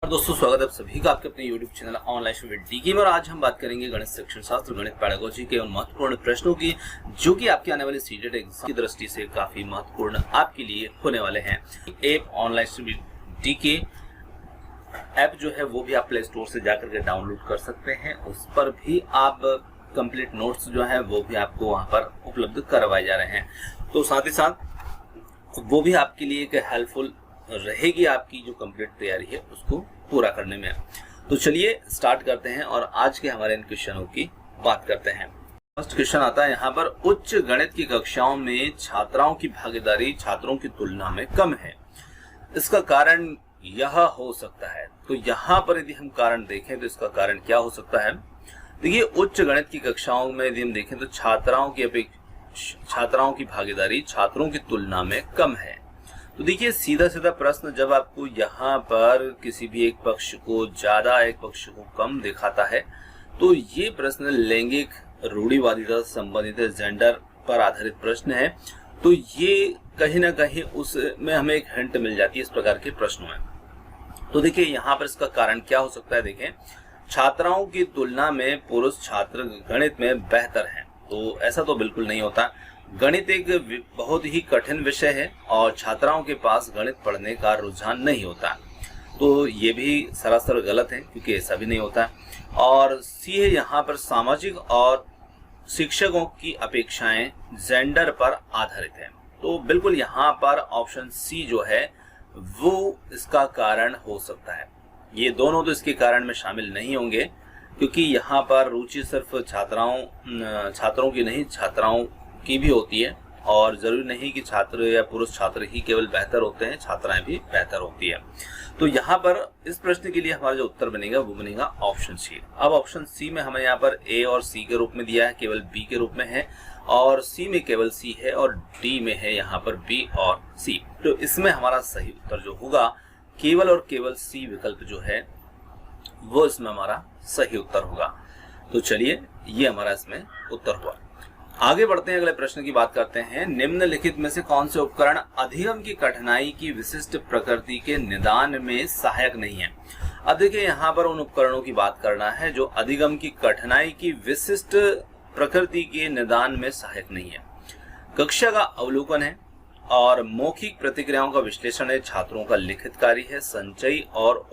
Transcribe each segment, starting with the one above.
दोस्तों, स्वागत है आप सभी का आपके अपने YouTube channel online with DK में। और आज हम बात करेंगे गणित शिक्षण शास्त्र, गणित पैडागोजी के उन महत्वपूर्ण प्रश्नों की जो कि आपके आने वाले सीटेट एग्जाम की दृष्टि से काफी महत्वपूर्ण आपके लिए होने वाले हैं। App online with DK app जो है वो भी आप प्ले स्टोर से जाकर के डाउनलोड कर सकते हैं। उस पर भी आप कंप्लीट नोट्स जो है वो भी आपको वहां पर उपलब्ध करवाए जा रहे हैं। तो साथ ही साथ वो भी आपके लिए एक हेल्पफुल रहेगी आपकी जो कंप्लीट तैयारी है उसको पूरा करने में। तो चलिए स्टार्ट करते हैं और आज के हमारे इन क्वेश्चनों की बात करते हैं। फर्स्ट क्वेश्चन आता है यहाँ पर, उच्च गणित की कक्षाओं में छात्राओं की भागीदारी छात्रों की तुलना में कम है, इसका कारण यह हो सकता है। तो यहाँ पर यदि हम कारण देखें तो इसका कारण क्या हो सकता है। देखिए, उच्च गणित की कक्षाओं में यदि हम देखें तो छात्राओं की भागीदारी छात्रों की तुलना में कम है। तो देखिए, सीधा सीधा प्रश्न जब आपको यहाँ पर किसी भी एक पक्ष को ज्यादा एक पक्ष को कम दिखाता है तो ये प्रश्न लैंगिक रूढ़िवादिता से संबंधित है, जेंडर पर आधारित प्रश्न है। तो ये कहीं ना कहीं उसमें हमें एक हिंट मिल जाती है इस प्रकार के प्रश्नों में। तो देखिए, यहाँ पर इसका कारण क्या हो सकता है। देखें, छात्राओं की तुलना में पुरुष छात्र गणित में बेहतर हैं। तो ऐसा तो बिल्कुल नहीं होता। गणित एक बहुत ही कठिन विषय है और छात्राओं के पास गणित पढ़ने का रुझान नहीं होता। तो ये भी सरासर गलत है क्योंकि ऐसा भी नहीं होता। और सी है, यहाँ पर सामाजिक और शिक्षकों की अपेक्षाएं जेंडर पर आधारित है। तो बिल्कुल यहाँ पर ऑप्शन सी जो है वो इसका कारण हो सकता है। ये दोनों तो इसके कारण में शामिल नहीं होंगे क्योंकि यहाँ पर रुचि सिर्फ छात्रों की नहीं, छात्राओं की भी होती है। और जरूरी नहीं कि छात्र या पुरुष छात्र ही केवल बेहतर होते हैं, छात्राएं भी बेहतर होती है। तो यहाँ पर इस प्रश्न के लिए हमारा जो उत्तर बनेगा वो बनेगा ऑप्शन सी। अब ऑप्शन सी में हमें यहाँ पर ए और सी के रूप में दिया है, केवल बी के रूप में है, और सी में केवल सी है, और डी में है यहाँ पर बी और सी। तो इसमें हमारा सही उत्तर जो होगा केवल और केवल सी विकल्प जो है वो इसमें हमारा सही उत्तर होगा। तो चलिए, ये हमारा इसमें उत्तर हुआ। आगे बढ़ते हैं, अगले प्रश्न की बात करते हैं। निम्नलिखित में से कौन से उपकरण अधिगम की कठिनाई की विशिष्ट प्रकृति के निदान में सहायक नहीं है। अब देखिए, यहाँ पर उन उपकरणों की बात करना है जो अधिगम की कठिनाई की विशिष्ट प्रकृति के निदान में सहायक नहीं है। कक्षा का अवलोकन है और मौखिक प्रतिक्रियाओं का विश्लेषण है, छात्रों का लिखित कार्य है, संचयी और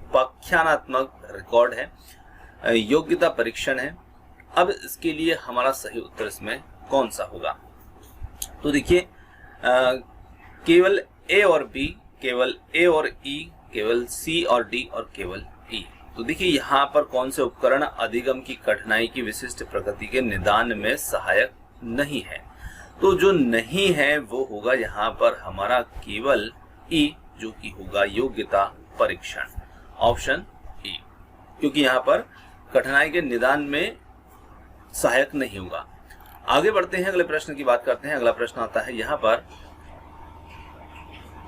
उपाख्यानात्मक रिकॉर्ड है, योग्यता परीक्षण है। अब इसके लिए हमारा सही उत्तर इसमें कौन सा होगा। तो देखिए, केवल ए और बी, केवल ए और ई, केवल सी और डी और केवल ई। तो देखिए, यहाँ पर कौन से उपकरण अधिगम की कठिनाई की विशिष्ट प्रकृति के निदान में सहायक नहीं है। तो जो नहीं है वो होगा यहाँ पर हमारा केवल ई, जो कि होगा योग्यता परीक्षण, ऑप्शन ई, क्योंकि यहाँ पर कठिनाई के निदान में सहायक नहीं होगा। आगे बढ़ते हैं, अगले प्रश्न की बात करते हैं। अगला प्रश्न आता है यहाँ पर,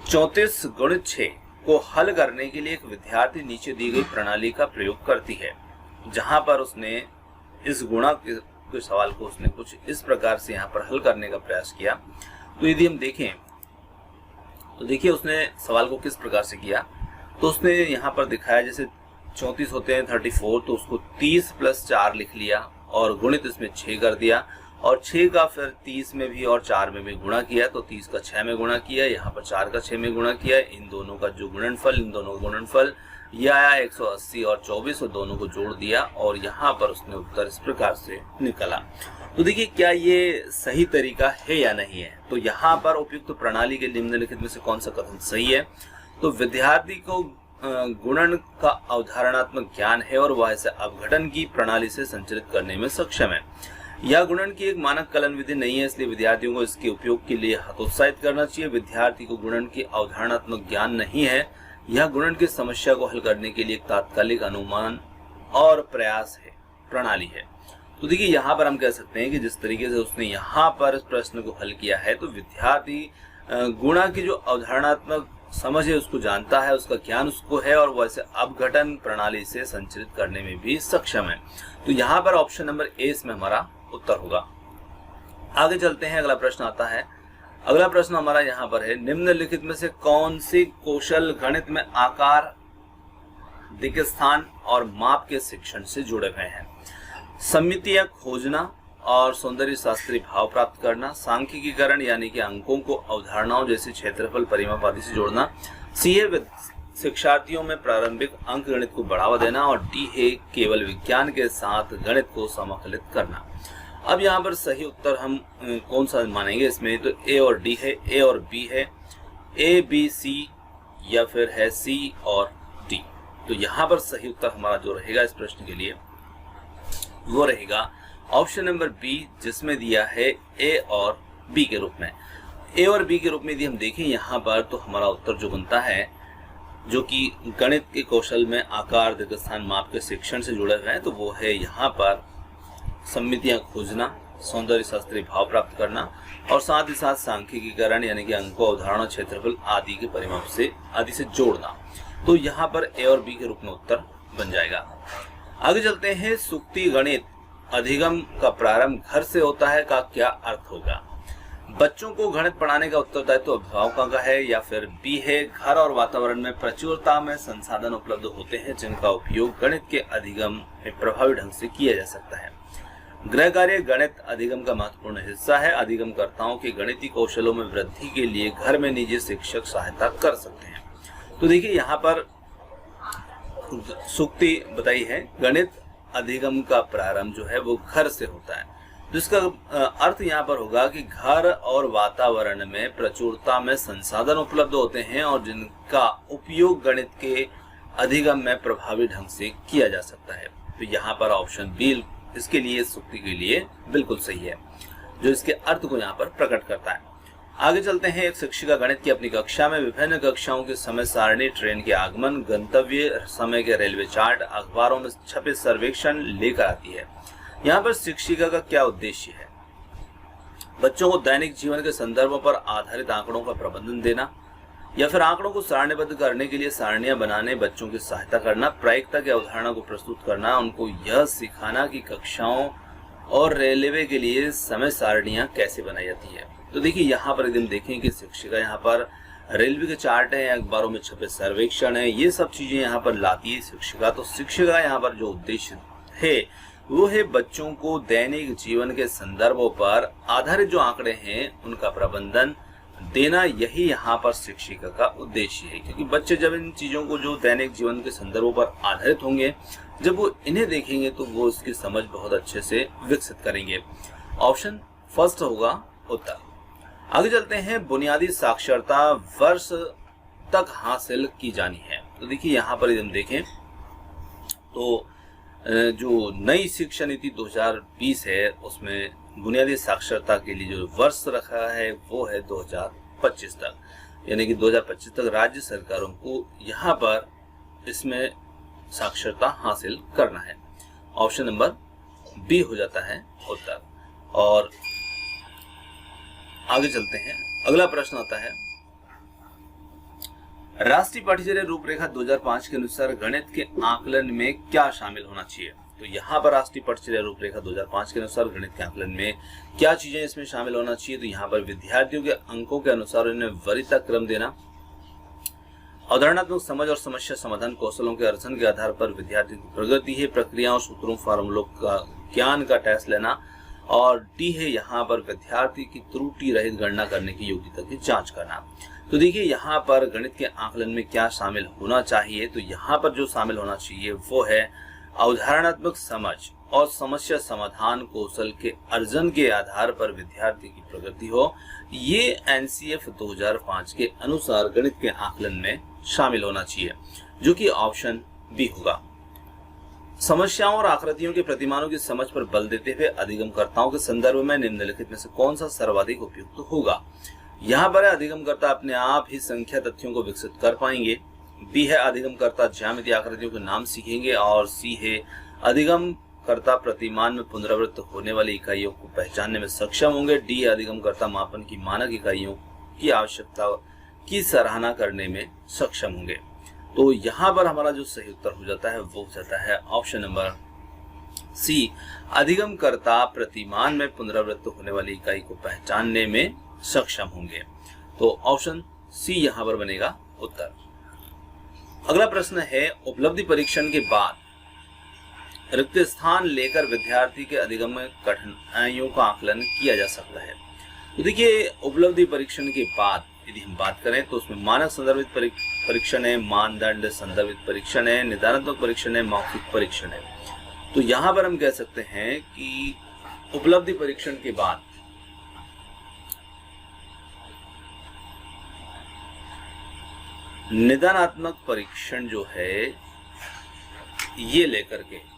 34 गुणित 6 को हल करने के लिए एक विद्यार्थी नीचे दी गई प्रणाली का प्रयोग करती है, जहां पर उसने इस गुणा के सवाल को उसने कुछ इस प्रकार से यहाँ पर हल करने का प्रयास किया। तो यदि हम देखें तो देखिए, उसने सवाल को किस प्रकार से किया। तो उसने यहाँ पर दिखाया, जैसे 34 होते हैं 34, तो उसको 30 + 4 लिख लिया और गुणित इसमें 6 कर दिया, और 6 का फिर 30 में भी और 4 में भी गुणा किया। तो 30 का 6 में गुणा किया, यहाँ पर 4 का 6 में गुणा किया। इन दोनों का जो गुणनफल, इन दोनों का गुणनफल यह आया 180 और 24, और दोनों को जोड़ दिया और यहाँ पर उसने उत्तर इस प्रकार से निकला। तो देखिए, क्या ये सही तरीका है या नहीं है। तो यहाँ पर उपयुक्त प्रणाली के निम्नलिखित में से कौन सा कथन सही है। तो विद्यार्थी को गुणन का अवधारणात्मक ज्ञान है और वह इसे अपघटन की प्रणाली से संचालित करने में सक्षम है। यह गुणन की एक मानक कलन विधि नहीं है, इसलिए विद्यार्थियों को इसके उपयोग के लिए हतोत्साहित करना चाहिए। विद्यार्थी को गुणन की अवधारणात्मक ज्ञान नहीं है, यह गुणन की समस्या को हल करने के लिए एक तात्कालिक अनुमान और प्रयास है, प्रणाली है। तो देखिए, यहाँ पर हम कह सकते हैं कि जिस तरीके से उसने यहाँ पर इस प्रश्न को हल किया है, तो विद्यार्थी गुणा की जो अवधारणात्मक समझ है उसको जानता है, उसका ज्ञान उसको है, और वैसे अपघटन प्रणाली से संचालित करने में भी सक्षम है। तो यहाँ पर ऑप्शन नंबर ए इसमें हमारा उत्तर होगा। आगे चलते हैं, अगला प्रश्न आता है, अगला प्रश्न हमारा यहाँ पर है, निम्नलिखित में से कौन सी कौशल गणित में आकार, दिक्स्थान और माप के शिक्षण से जुड़े हुए हैं? समितियां खोजना और सौंदर्य शास्त्रीय भाव प्राप्त करना, सांख्यिकीकरण यानी कि अंकों को अवधारणाओं जैसे क्षेत्रफल, परिमाप आदि से जोड़ना, सी है शिक्षार्थियों में प्रारंभिक अंक गणित को बढ़ावा देना, और डी है केवल विज्ञान के साथ गणित को समाकलित करना। अब यहाँ पर सही उत्तर हम कौन सा मानेंगे इसमें? तो ए और डी है, ए और बी है, ए बी सी या फिर है सी और डी। तो यहाँ पर सही उत्तर हमारा जो रहेगा इस प्रश्न के लिए वो रहेगा ऑप्शन नंबर बी, जिसमें दिया है ए और बी के रूप में। ए और बी के रूप में यदि हम देखें यहाँ पर तो हमारा उत्तर जो बनता है, जो कि गणित के कौशल में आकार, दिक्स्थान, माप के शिक्षण से जुड़े हुए हैं, तो वो है यहाँ पर समितियां खोजना, सौंदर्य शास्त्रीय भाव प्राप्त करना और साथ ही साथ सांख्यिकीकरण यानी कि अंकों, अवधारणा, क्षेत्रफल आदि के परिमाप से आदि से जोड़ना। तो यहाँ पर ए और बी के रूप में उत्तर बन जाएगा। आगे चलते हैं, सूक्ति गणित अधिगम का प्रारंभ घर से होता है का क्या अर्थ होगा? बच्चों को गणित पढ़ाने का उत्तरदायित्व तो अभिभावकों का है, या फिर बी है घर और वातावरण में प्रचुरता में संसाधन उपलब्ध होते हैं जिनका उपयोग गणित के अधिगम में प्रभावी ढंग से किया जा सकता है। गृह कार्य गणित अधिगम का महत्वपूर्ण हिस्सा है। अधिगमकर्ताओं के गणितीय कौशलों में वृद्धि के लिए घर में निजी शिक्षक सहायता कर सकते हैं। तो देखिए यहाँ पर सूक्ति बताई है, गणित अधिगम का प्रारंभ जो है वो घर से होता है, जिसका अर्थ यहाँ पर होगा कि घर और वातावरण में प्रचुरता में संसाधन उपलब्ध होते हैं और जिनका उपयोग गणित के अधिगम में प्रभावी ढंग से किया जा सकता है। तो यहाँ पर ऑप्शन बी इसके लिए, सूक्ति के लिए बिल्कुल सही है, जो इसके अर्थ को यहाँ पर प्रकट करता है। आगे चलते हैं, एक शिक्षिका गणित की अपनी कक्षा में विभिन्न कक्षाओं की समय सारणी, ट्रेन के आगमन, गंतव्य समय के रेलवे चार्ट, अखबारों में छपे सर्वेक्षण लेकर आती है। यहाँ पर शिक्षिका का क्या उद्देश्य है? बच्चों को दैनिक जीवन के संदर्भों पर आधारित आंकड़ों का प्रबंधन देना, या फिर आंकड़ों को सारणीबद्ध करने के लिए सारणियां बनाने, बच्चों की सहायता करना, प्रायिकता की अवधारणा को प्रस्तुत करना, उनको यह सिखाना कि कक्षाओं और रेलवे के लिए समय सारणियां कैसे बनाई जाती है। तो देखिए यहाँ पर यदि हम देखें कि शिक्षिका यहाँ पर रेलवे के चार्ट है, अखबारों में छपे सर्वेक्षण है, ये सब चीजें यहाँ पर लाती है शिक्षिका। तो शिक्षिका यहाँ पर जो उद्देश्य है वो है बच्चों को दैनिक जीवन के संदर्भों पर आधारित जो आंकड़े हैं उनका प्रबंधन देना, यही यहाँ पर शिक्षिका का उद्देश्य है। क्योंकि बच्चे जब इन चीजों को जो दैनिक जीवन के संदर्भों पर आधारित होंगे, जब वो इन्हें देखेंगे तो वो इसकी समझ बहुत अच्छे से विकसित करेंगे। ऑप्शन फर्स्ट होगा उत्तर। आगे चलते हैं, बुनियादी साक्षरता वर्ष तक हासिल की जानी है। तो देखिए यहाँ पर यदि हम देखें तो जो नई शिक्षा नीति 2020 है उसमें बुनियादी साक्षरता के लिए जो वर्ष रखा है वो है 2025 तक, यानी कि 2025 तक राज्य सरकारों को यहाँ पर इसमें साक्षरता हासिल करना है। ऑप्शन नंबर बी हो जाता है उत्तर। और आगे चलते हैं, अगला प्रश्न आता है, राष्ट्रीय पाठ्यचर्या रूपरेखा 2005 के अनुसार गणित के आकलन में क्या शामिल होना चाहिए? तो यहाँ पर राष्ट्रीय पाठ्यचर्या रूपरेखा 2005 के अनुसार गणित के आकलन में क्या चीजें इसमें शामिल होना चाहिए? तो यहाँ पर विद्यार्थियों के अंकों के अनुसार उन्हें वरीयता क्रम देना, अवधारणात्मक समझ और समस्या समाधान कौशलों के अर्जन के आधार पर विद्यार्थी की प्रगति है, प्रक्रियाओं, सूत्रों, फार्मूलों का ज्ञान का टेस्ट लेना, और डी है यहाँ पर विद्यार्थी की त्रुटि रहित गणना करने की योग्यता की जांच करना। तो देखिए यहाँ पर गणित के आकलन में क्या शामिल होना चाहिए? तो यहाँ पर जो शामिल होना चाहिए वो है अवधारणात्मक समझ और समस्या समाधान कौशल के अर्जन के आधार पर विद्यार्थी की प्रगति हो। ये एनसीएफ 2005 के अनुसार गणित के आकलन में शामिल होना चाहिए, जो कि ऑप्शन बी होगा। समस्याओं और आकृतियों के प्रतिमानों की समझ पर बल देते हुए अधिगमकर्ताओं के संदर्भ में निम्नलिखित में से कौन सा सर्वाधिक उपयुक्त होगा? यहाँ पर अधिगमकर्ता अपने आप ही संख्या तथ्यों को विकसित कर पाएंगे, बी है अधिगमकर्ता ज्यामितीय आकृतियों के नाम सीखेंगे, और सी है अधिगमकर्ता प्रतिमान में पुनरावृत्त होने वाली इकाइयों को पहचानने में सक्षम होंगे, डी अधिगमकर्ता मापन की मानक इकाइयों की आवश्यकता की सराहना करने में सक्षम होंगे। तो यहाँ पर हमारा जो सही उत्तर हो जाता है वो हो जाता है ऑप्शन नंबर सी, अधिगमकर्ता प्रतिमान में पुनरावृत्त होने वाली इकाई को पहचानने में सक्षम होंगे। तो ऑप्शन सी यहाँ पर बनेगा उत्तर। अगला प्रश्न है, उपलब्धि परीक्षण के बाद रिक्त स्थान लेकर विद्यार्थी के अधिगम में कठिनाइयों का आकलन किया जा सकता है। तो देखिए, उपलब्धि परीक्षण के बाद यदि हम बात करें तो उसमें मानक संदर्भित परीक्षण है, मानदंड संदर्भित परीक्षण है, निदानात्मक परीक्षण है, मौखिक परीक्षण है। तो यहाँ पर हम कह सकते हैं कि उपलब्धि परीक्षण के बाद निदानात्मक परीक्षण जो है ये लेकर के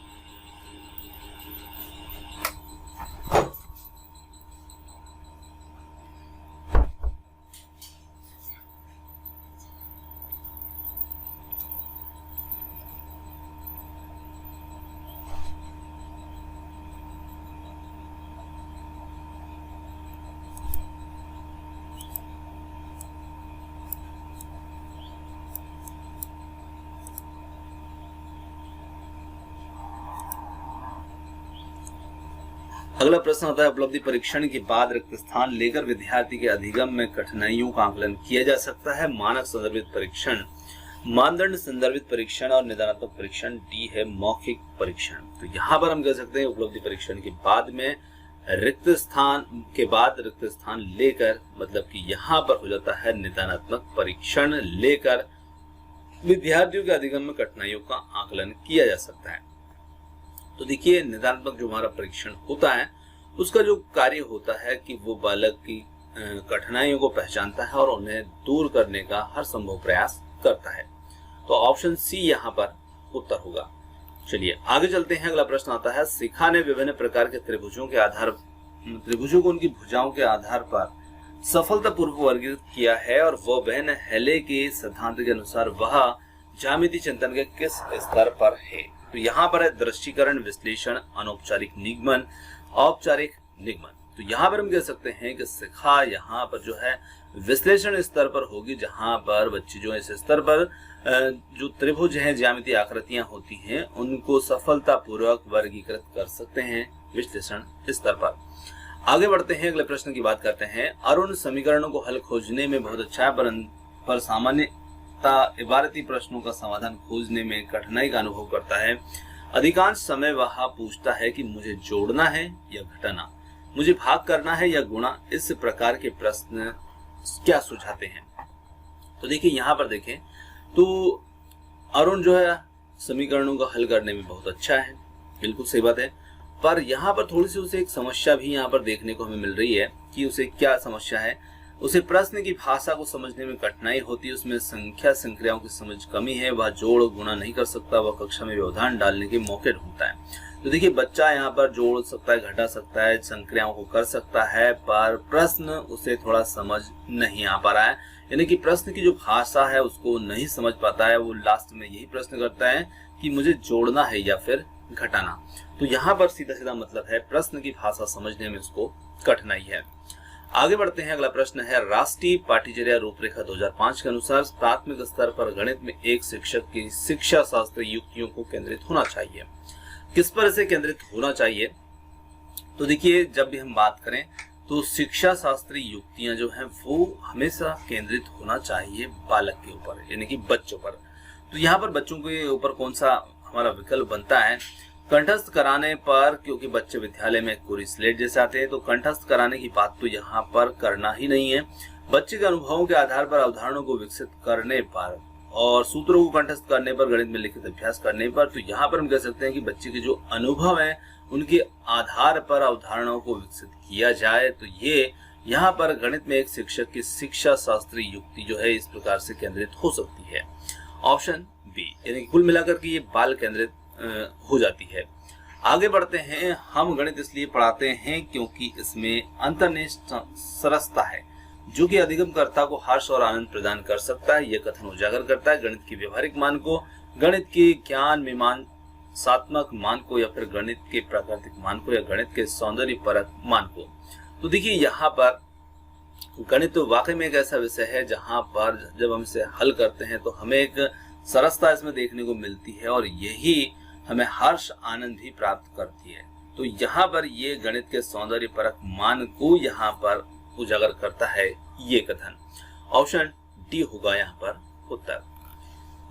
अगला प्रश्न होता है, उपलब्धि परीक्षण के बाद रिक्त स्थान लेकर विद्यार्थी के अधिगम में कठिनाइयों का आकलन किया जा सकता है। मानक संदर्भित परीक्षण, मानदंड संदर्भित परीक्षण और निदानात्मक परीक्षण। डी है मौखिक परीक्षण। तो यहाँ पर हम कह सकते हैं उपलब्धि परीक्षण के बाद में रिक्त स्थान के बाद रिक्त स्थान लेकर, मतलब कि यहाँ पर हो जाता है निदानात्मक परीक्षण लेकर विद्यार्थियों के अधिगम में कठिनाइयों का आकलन किया जा सकता है। तो देखिए, निदानात्मक जो हमारा परीक्षण होता है उसका जो कार्य होता है कि वो बालक की कठिनाइयों को पहचानता है और उन्हें दूर करने का हर संभव प्रयास करता है। तो ऑप्शन सी यहाँ पर उत्तर होगा। चलिए आगे चलते हैं। अगला प्रश्न आता है, शिखा ने विभिन्न प्रकार के त्रिभुजों को उनकी भुजाओं के आधार पर सफलतापूर्वक वर्गीकृत किया है और वह बहन हेले के सिद्धांत के अनुसार वह ज्यामिति चिंतन के किस स्तर पर है। तो यहाँ पर है दृष्टिकरण, विश्लेषण, अनौपचारिक निगमन, औपचारिक निगमन। तो यहाँ पर हम कह सकते हैं कि शिखा यहाँ पर जो है विश्लेषण स्तर पर होगी, जहाँ पर बच्चे जो है इस स्तर पर जो त्रिभुज हैं, ज्यामितीय आकृतियां होती हैं, उनको सफलतापूर्वक वर्गीकृत कर सकते हैं विश्लेषण स्तर पर। आगे बढ़ते हैं, अगले प्रश्न की बात करते हैं। अरुण समीकरणों को हल खोजने में बहुत अच्छा है, पर सामान्यतः इबारती प्रश्नों का समाधान खोजने में कठिनाई का अनुभव करता है। अधिकांश समय वह पूछता है कि मुझे जोड़ना है या घटाना, मुझे भाग करना है या गुणा। इस प्रकार के प्रश्न क्या सुझाते हैं? तो देखिए, यहाँ पर देखें तो अरुण जो है समीकरणों को हल करने में बहुत अच्छा है, बिल्कुल सही बात है। पर यहाँ पर थोड़ी सी उसे एक समस्या भी यहाँ पर देखने को हमें मिल रही है कि उसे क्या समस्या है। उसे प्रश्न की भाषा को समझने में कठिनाई होती है, उसमें संख्या संक्रियाओं की समझ कमी है, वह जोड़ गुणा नहीं कर सकता, वह कक्षा में व्यवधान डालने के मौके ढूंढता है। तो देखिए, बच्चा यहाँ पर जोड़ सकता है, घटा सकता है, संक्रियाओं को कर सकता है, पर प्रश्न उसे थोड़ा समझ नहीं आ पा रहा है, यानी कि प्रश्न की जो भाषा है उसको नहीं समझ पाता है। वो लास्ट में यही प्रश्न करता है कि मुझे जोड़ना है या फिर घटाना। तो यहाँ पर सीधा सीधा मतलब है प्रश्न की भाषा समझने में उसको कठिनाई है। आगे बढ़ते हैं, अगला प्रश्न है, राष्ट्रीय पाठ्यचर्या रूपरेखा 2005 के अनुसार प्राथमिक स्तर पर गणित में एक शिक्षक की शिक्षा शास्त्र युक्तियों को केंद्रित होना चाहिए। किस पर इसे केंद्रित होना चाहिए? तो देखिए, जब भी हम बात करें तो शिक्षा शास्त्री युक्तियां जो हैं वो हमेशा केंद्रित होना चाहिए बालक के ऊपर, यानी कि बच्चों पर। तो यहाँ पर बच्चों के ऊपर कौन सा हमारा विकल्प बनता है? कंठस्थ कराने पर, क्योंकि बच्चे विद्यालय में कोरी स्लेट जैसे आते हैं, तो कंठस्थ कराने की बात तो यहाँ पर करना ही नहीं है। बच्चे के अनुभवों के आधार पर अवधारणाओं को विकसित करने पर और सूत्रों को कंठस्थ करने पर, गणित में लिखित अभ्यास करने पर, तो यहाँ पर हम कह सकते हैं कि बच्चे के जो अनुभव है उनके आधार पर अवधारणाओं को विकसित किया जाए। तो ये यहाँ पर गणित में एक शिक्षक की शिक्षा शास्त्री युक्ति जो है इस प्रकार से केंद्रित हो सकती है। ऑप्शन बी, यानी कुल मिलाकर के ये बाल केंद्रित हो जाती है। आगे बढ़ते हैं, हम गणित इसलिए पढ़ाते हैं क्योंकि इसमें अंतर्निहित सरसता है जो कि अधिगमकर्ता को हर्ष और आनंद प्रदान कर सकता है। यह कथन उजागर करता है गणित के व्यवहारिक मान को, गणित के ज्ञान मीमांसात्मक मान को, या फिर गणित के प्राकृतिक मान को, या गणित के सौंदर्य परक मान को। तो देखिए, यहाँ पर गणित तो वाकई में एक ऐसा विषय है जहाँ पर जब हम इसे हल करते हैं तो हमें एक सरसता इसमें देखने को मिलती है और यही हमें हर्ष आनंद भी प्राप्त करती है। तो यहाँ पर ये गणित के सौंदर्य परक मान को यहाँ पर उजागर करता है ये कथन। ऑप्शन डी होगा यहाँ पर उत्तर।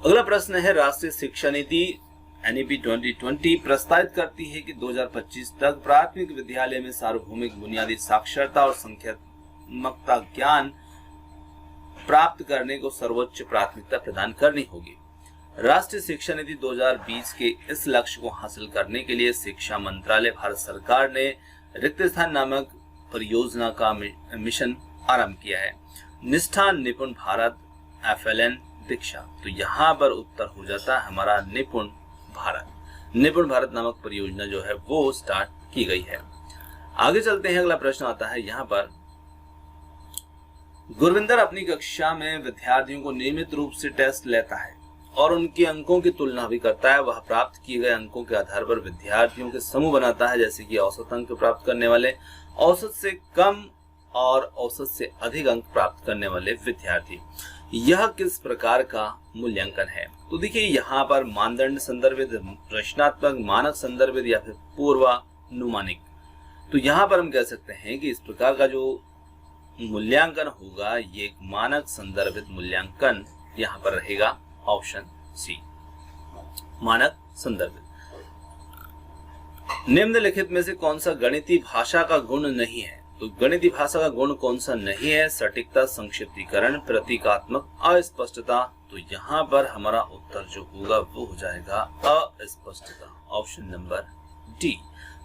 अगला प्रश्न है, राष्ट्रीय शिक्षा नीति एनईपी 2020 प्रस्तावित करती है कि 2025 तक प्राथमिक विद्यालय में सार्वभौमिक बुनियादी साक्षरता और संख्यात्मकता ज्ञान प्राप्त करने को सर्वोच्च प्राथमिकता प्रदान करनी होगी। राष्ट्रीय शिक्षा नीति 2020 के इस लक्ष्य को हासिल करने के लिए शिक्षा मंत्रालय भारत सरकार ने रिक्त स्थान नामक परियोजना का मिशन आरंभ किया है। निष्ठा, निपुण भारत, FLN, दीक्षा। तो यहाँ पर उत्तर हो जाता है हमारा निपुण भारत। निपुण भारत नामक परियोजना जो है वो स्टार्ट की गई है। आगे चलते हैं, अगला प्रश्न आता है यहाँ पर, गुरविंदर अपनी कक्षा में विद्यार्थियों को नियमित रूप से टेस्ट लेता है और उनके अंकों की तुलना भी करता है। वह प्राप्त किए गए अंकों के आधार पर विद्यार्थियों के समूह बनाता है, जैसे कि औसत अंक प्राप्त करने वाले, औसत से कम और औसत से अधिक अंक प्राप्त करने वाले विद्यार्थी। यह किस प्रकार का मूल्यांकन है? तो देखिए यहाँ पर मानदंड संदर्भित, रचनात्मक, मानक संदर्भित या फिर पूर्वानुमानिक। तो यहाँ पर हम कह सकते हैं कि इस प्रकार का जो मूल्यांकन होगा ये एक मानक संदर्भित मूल्यांकन यहाँ पर रहेगा। ऑप्शन सी, मानक संदर्भित। निम्नलिखित में से कौन सा गणितीय भाषा का गुण नहीं है? तो गणितीय भाषा का गुण कौन सा नहीं है? सटीकता, संक्षिप्तीकरण, प्रतीकात्मक, अस्पष्टता। तो यहाँ पर हमारा उत्तर जो होगा वो हो जाएगा अस्पष्टता। ऑप्शन नंबर डी,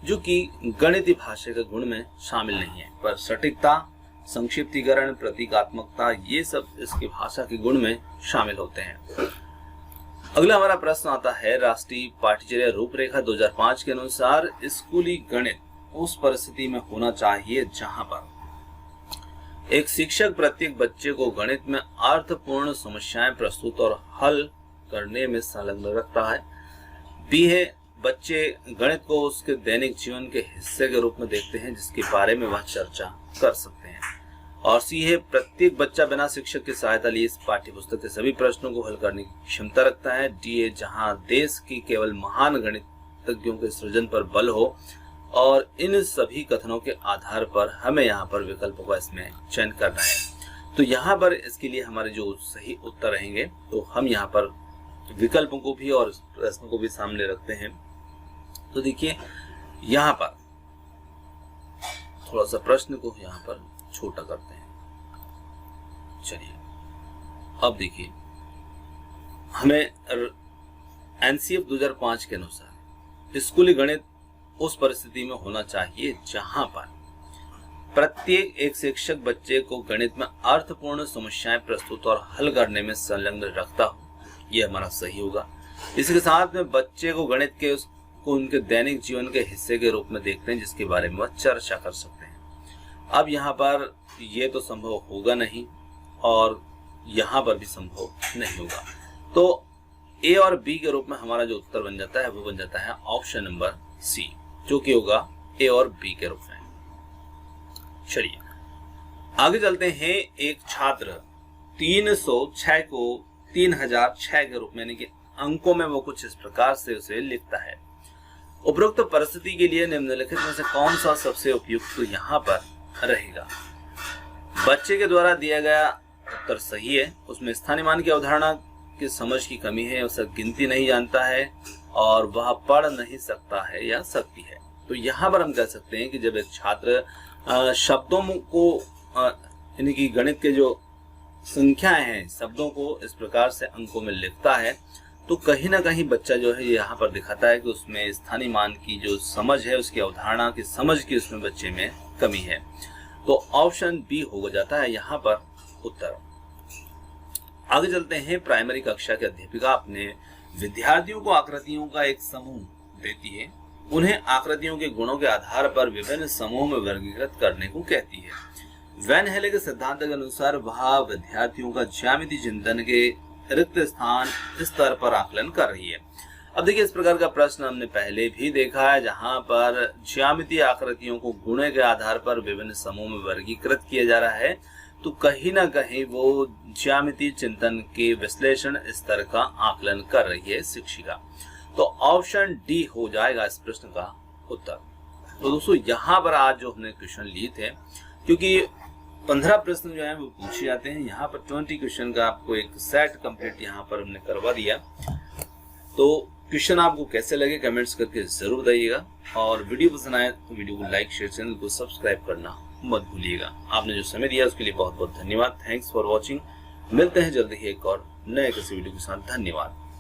जो कि गणितीय भाषा के गुण में शामिल नहीं है, पर सटीकता, संक्षिप्तीकरण, प्रतीकात्मकता ये सब इसकी भाषा के गुण में शामिल होते हैं। अगला हमारा प्रश्न आता है, राष्ट्रीय पाठ्यचर्या रूपरेखा 2005 के अनुसार स्कूली गणित उस परिस्थिति में होना चाहिए जहां पर एक शिक्षक प्रत्येक बच्चे को गणित में अर्थपूर्ण समस्याएं प्रस्तुत और हल करने में संलग्न रखता है। बी है, बच्चे गणित को उसके दैनिक जीवन के हिस्से के रूप में देखते हैं जिसके बारे में वह चर्चा कर सकते हैं। और सी है, प्रत्येक बच्चा बिना शिक्षक की सहायता लिए इस पाठ्यपुस्तक के सभी प्रश्नों को हल करने की क्षमता रखता है। डी है, जहां देश की केवल महान गणितज्ञों के सृजन पर बल हो। और इन सभी कथनों के आधार पर हमें यहाँ पर विकल्पों का इसमें चयन करना है। तो यहाँ पर इसके लिए हमारे जो सही उत्तर रहेंगे, तो हम यहाँ पर विकल्पों को भी और प्रश्नों को भी सामने रखते हैं। तो देखिए यहाँ पर थोड़ा सा प्रश्न को यहाँ पर छोटा करते हैं। चलिए अब देखिए, हमें NCF 2005 के अनुसार स्कूली गणित उस परिस्थिति में होना चाहिए जहां पर प्रत्येक एक शिक्षक बच्चे को गणित में अर्थपूर्ण समस्याएं प्रस्तुत और हल करने में संलग्न रखता हो। यह हमारा सही होगा। इसके साथ में बच्चे को गणित के को उनके दैनिक जीवन के हिस्से के रूप में देखते हैं जिसके बारे में वह चर्चा कर सकते हैं। अब यहाँ पर यह तो संभव होगा नहीं और यहाँ पर भी संभव नहीं होगा। तो ए और बी के रूप में हमारा जो उत्तर बन जाता है वो बन जाता है ऑप्शन नंबर सी, जो कि होगा ए और बी के रूप में। चलिए आगे चलते हैं। एक छात्र 306 को 3006 के रूप में यानी कि अंकों में वो कुछ इस प्रकार से उसे लिखता है। उपरोक्त परिस्थिति के लिए निम्नलिखित में से कौन सा सबसे उपयुक्त तो यहाँ पर रहेगा? बच्चे के द्वारा दिया गया उत्तर सही है। उसमें स्थानीय मान की अवधारणा की समझ की कमी है, उसे गिनती नहीं जानता है और वह पढ़ नहीं सकता है या सकती है। तो यहाँ पर हम कह सकते हैं कि जब एक छात्र शब्दों को यानी कि गणित के जो संख्याएं हैं शब्दों को इस प्रकार से अंकों में लिखता है तो कहीं ना कहीं बच्चा जो है यहाँ पर दिखाता है कि उसमें स्थानीय मान की जो समझ है, उसकी अवधारणा की समझ की उसमें बच्चे में कमी है। तो ऑप्शन बी हो जाता है यहाँ पर उत्तर। आगे चलते हैं। प्राइमरी कक्षा के अध्यापिका अपने विद्यार्थियों को आकृतियों का एक समूह देती है। उन्हें आकृतियों के गुणों के आधार पर विभिन्न समूहों में वर्गीकृत करने को कहती है। वैन हेले के सिद्धांत के अनुसार वह विद्यार्थियों का ज्यामितीय चिंतन के रिक्त स्थान स्तर पर आकलन कर रही है। अब देखिए, इस प्रकार का प्रश्न हमने पहले भी देखा है, जहां पर ज्यामितीय आकृतियों को गुणे के आधार पर विभिन्न समूह में वर्गीकृत किया जा रहा है। तो कहीं ना कहीं वो ज्यामितीय चिंतन के विश्लेषण स्तर का आकलन कर रही है शिक्षिका। तो ऑप्शन डी हो जाएगा इस प्रश्न का उत्तर। तो दोस्तों यहाँ पर आज जो हमने क्वेश्चन लिए थे, क्योंकि 15 प्रश्न जो है वो पूछे जाते हैं। यहाँ पर 20 क्वेश्चन का आपको एक सेट कंप्लीट यहाँ पर हमने करवा दिया। तो क्वेश्चन आपको कैसे लगे कमेंट्स करके जरूर बताइएगा, और वीडियो पसंद आए तो वीडियो को लाइक शेयर, चैनल को सब्सक्राइब करना मत भूलिएगा। आपने जो समय दिया उसके लिए बहुत बहुत धन्यवाद। Thanks for watching. मिलते हैं जल्दी ही एक और नए किसी वीडियो के साथ। धन्यवाद।